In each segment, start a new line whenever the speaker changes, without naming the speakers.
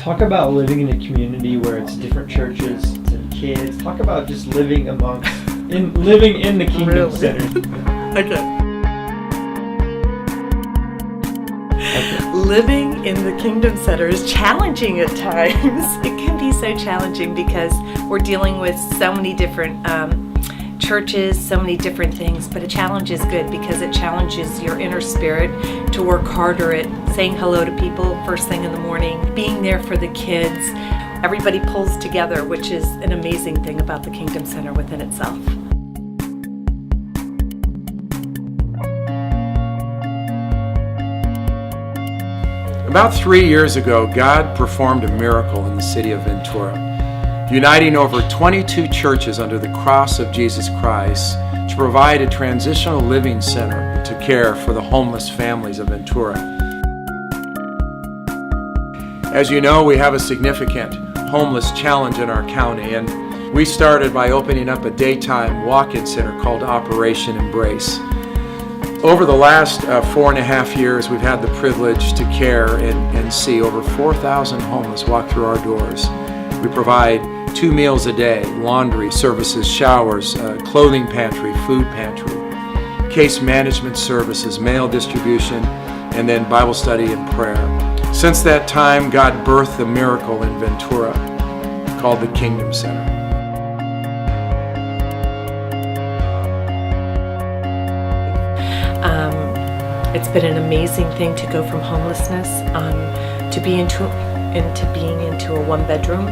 Talk about living in a community where it's different churches and kids. Talk about just living in the Kingdom Center.
Okay. Living in the Kingdom Center is challenging at times. It can be so challenging because we're dealing with so many different churches, so many different things, but a challenge is good because it challenges your inner spirit to work harder at saying hello to people first thing in the morning, being there for the kids. Everybody pulls together, which is an amazing thing about the Kingdom Center within itself.
About 3 years ago, God performed a miracle in the city of Ventura, uniting over 22 churches under the cross of Jesus Christ to provide a transitional living center to care for the homeless families of Ventura. As you know, we have a significant homeless challenge in our county, and we started by opening up a daytime walk-in center called Operation Embrace. Over the last 4.5 years, we've had the privilege to care and see over 4,000 homeless walk through our doors. We provide 2 meals a day, laundry services, showers, clothing pantry, food pantry, case management services, mail distribution, and then Bible study and prayer. Since that time, God birthed a miracle in Ventura called the Kingdom Center.
It's been an amazing thing to go from homelessness to being into a one-bedroom.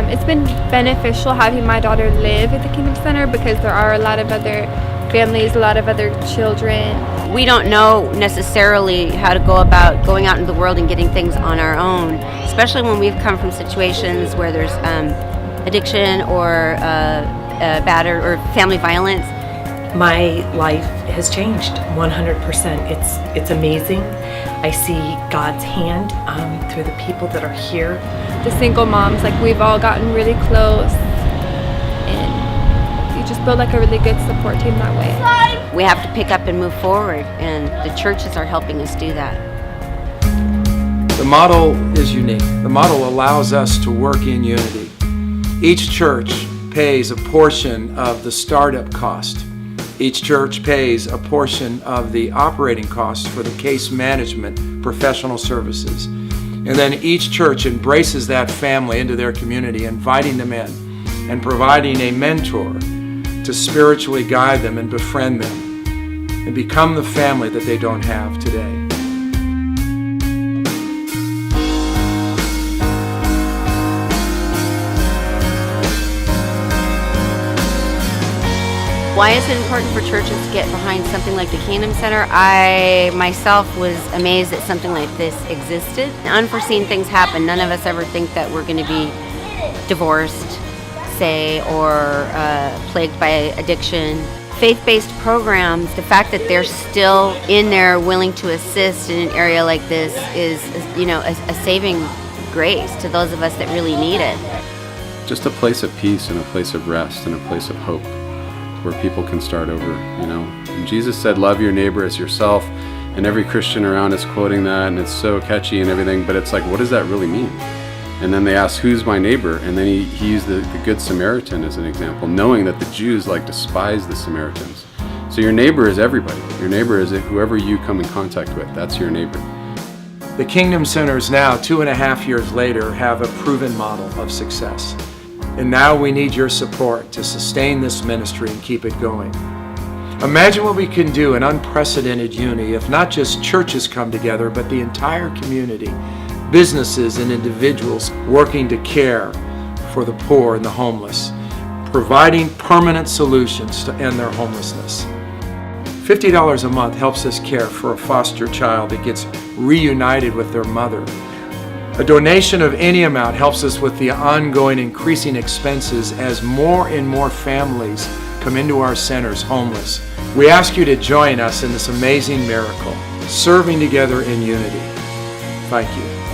It's been beneficial having my daughter live at the Kingdom Center because there are a lot of other families, a lot of other children.
We don't know necessarily how to go about going out into the world and getting things on our own, especially when we've come from situations where there's addiction or battered or family violence.
My life has changed 100%. It's amazing. I see God's hand through the people that are here.
The single moms, like we've all gotten really close, and you just build like a really good support team that way.
We have to pick up and move forward, and the churches are helping us do that.
The model is unique. The model allows us to work in unity. Each church pays a portion of the startup cost. Each church pays a portion of the operating costs for the case management, professional services. And then each church embraces that family into their community, inviting them in and providing a mentor to spiritually guide them and befriend them and become the family that they don't have today.
Why is it important for churches to get behind something like the Kingdom Center? I myself was amazed that something like this existed. Unforeseen things happen. None of us ever think that we're going to be divorced, say, or plagued by addiction. Faith-based programs, the fact that they're still in there willing to assist in an area like this is a saving grace to those of us that really need it.
Just a place of peace and a place of rest and a place of hope, where people can start over, And Jesus said, love your neighbor as yourself, and every Christian around is quoting that, and it's so catchy and everything, but it's like, what does that really mean? And then they asked, who's my neighbor? And then he used the Good Samaritan as an example, knowing that the Jews despise the Samaritans. So your neighbor is everybody. Your neighbor is whoever you come in contact with, that's your neighbor.
The Kingdom Centers now, 2.5 years later, have a proven model of success. And now we need your support to sustain this ministry and keep it going. Imagine what we can do in unprecedented unity if not just churches come together, but the entire community, businesses and individuals working to care for the poor and the homeless, providing permanent solutions to end their homelessness. $50 a month helps us care for a foster child that gets reunited with their mother. A donation of any amount helps us with the ongoing increasing expenses as more and more families come into our centers homeless. We ask you to join us in this amazing miracle, serving together in unity. Thank you.